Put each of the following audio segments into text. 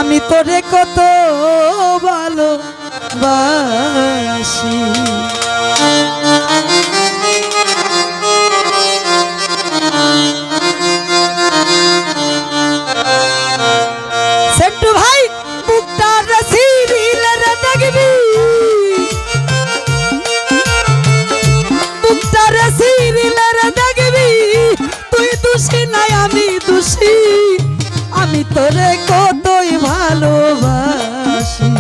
আমি তোরে কত ভালোবাসি। সেন্টু ভাই বুকটার সিরিলে দেখবি, বুকটার সিরিলে দেখবি, তুই দোষী নাই আমি দোষী। আমি তোরে কতই ভালোবাসি,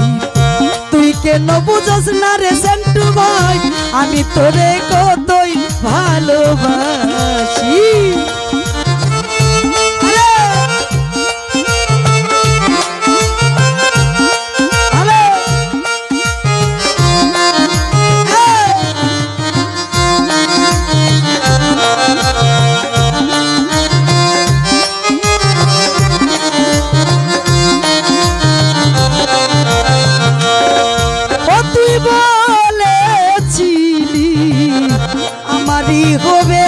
তুই কেন বুঝস না রে সেন্টু ভাই, আমি তোরে কতই ভালোবাসি। হবে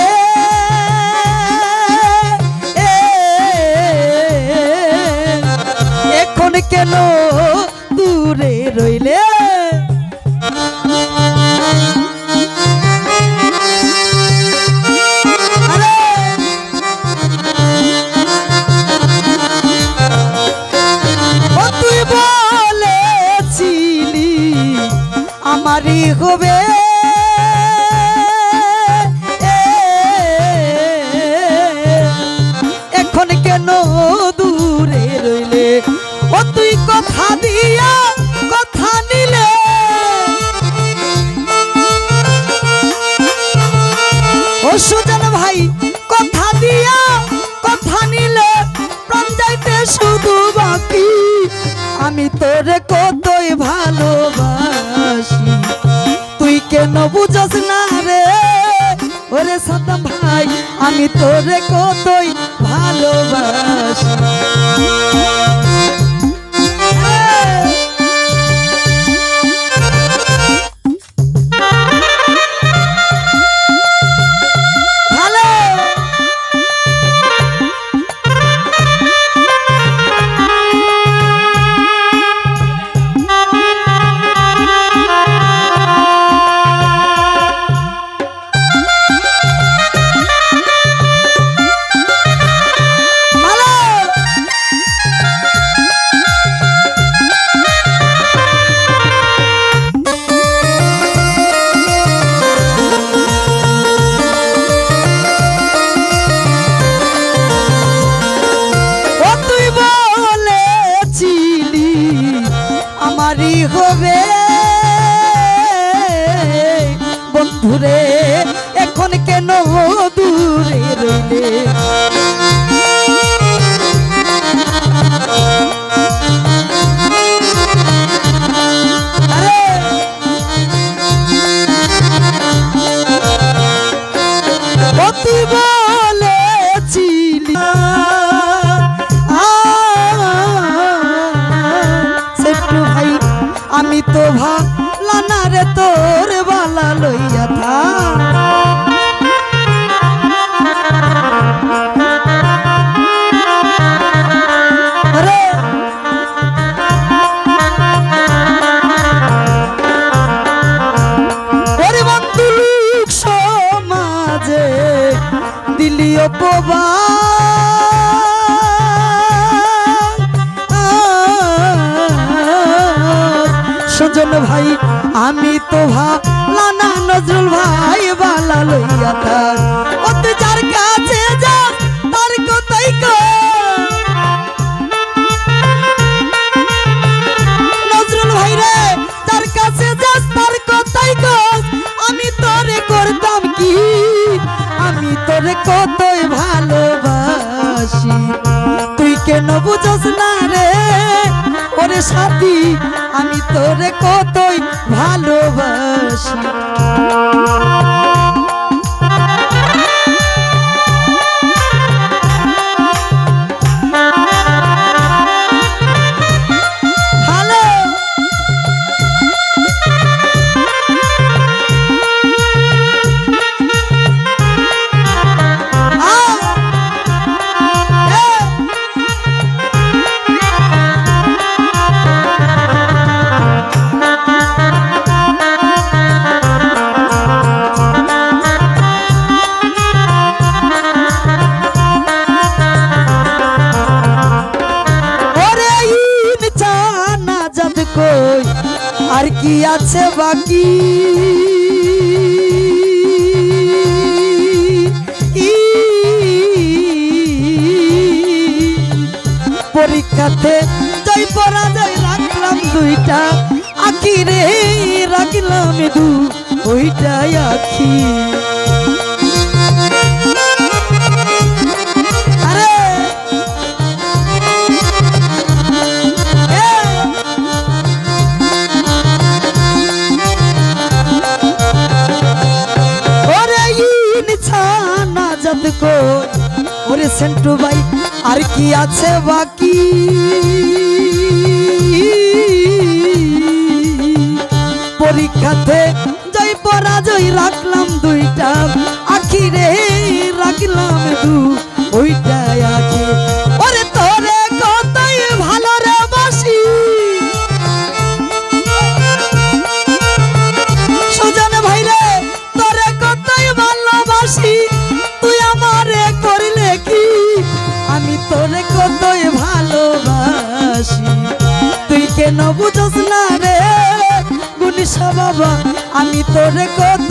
এখন কেন দূরে রইলে, তুই বলেছিলি আমারই হবে কেন দূরে রইলে। ও তুই কথা দিয়া কথা নিলে, ও সুজন ভাই কথা দিয়া কথা নিলে, প্রাণ যাইতে শুধু বাকি। আমি তোরে কতই ভালোবাসি, তুই কেন বুঝস না রে ওরে সাদ্দাম ভাই, আমি তোরে কতই ভালোবাসি। হবে বন্ধুরে এখন কেন দূরে রইলে, তুই বলেছিলি আমি তো ভালা না রে তোর বালা লইয়া থা, ওরে বন্ধু লোক সমাজে দিলি অপবা, সুজন ভাই আমি তো ভালা না নজরুল ভাই বালা লইয়া থাক। ও তুই যার কাছে যা তার কথাই নজরুল ভাই রে, যার কাছে যাস তার কথাই আমি তোরে করতাম কি, আমি তোরে কতই ভালোবাসি, তুই কেন বুঝস না রে ওরে সাথী, আমি তোরে কতই ভালোবাসি। আর কি আছে বাকি পরীক্ষাতে যাই পরাজয় রাখলাম দুইটা আখি রে রাখলাম দুইটাই আখি আরে ওরে ইনছানা জাত কো ওরে সেন্টু ভাই আর কি আছে বাকি পরীক্ষাতে যাই পরাজয় রাখলাম দুইটা আখি রে রাখলাম দুইটাই আখি ওরে তোরে কতই ভালো রে বাসি সুজন ভাই রে তোরে কতই ভালোবাসি তুই আমারে করলে কি আমি তোরে কতই ভালোবাসি তুই কেন বুঝস না রে গুনিশা বাবা আমি তোরে কত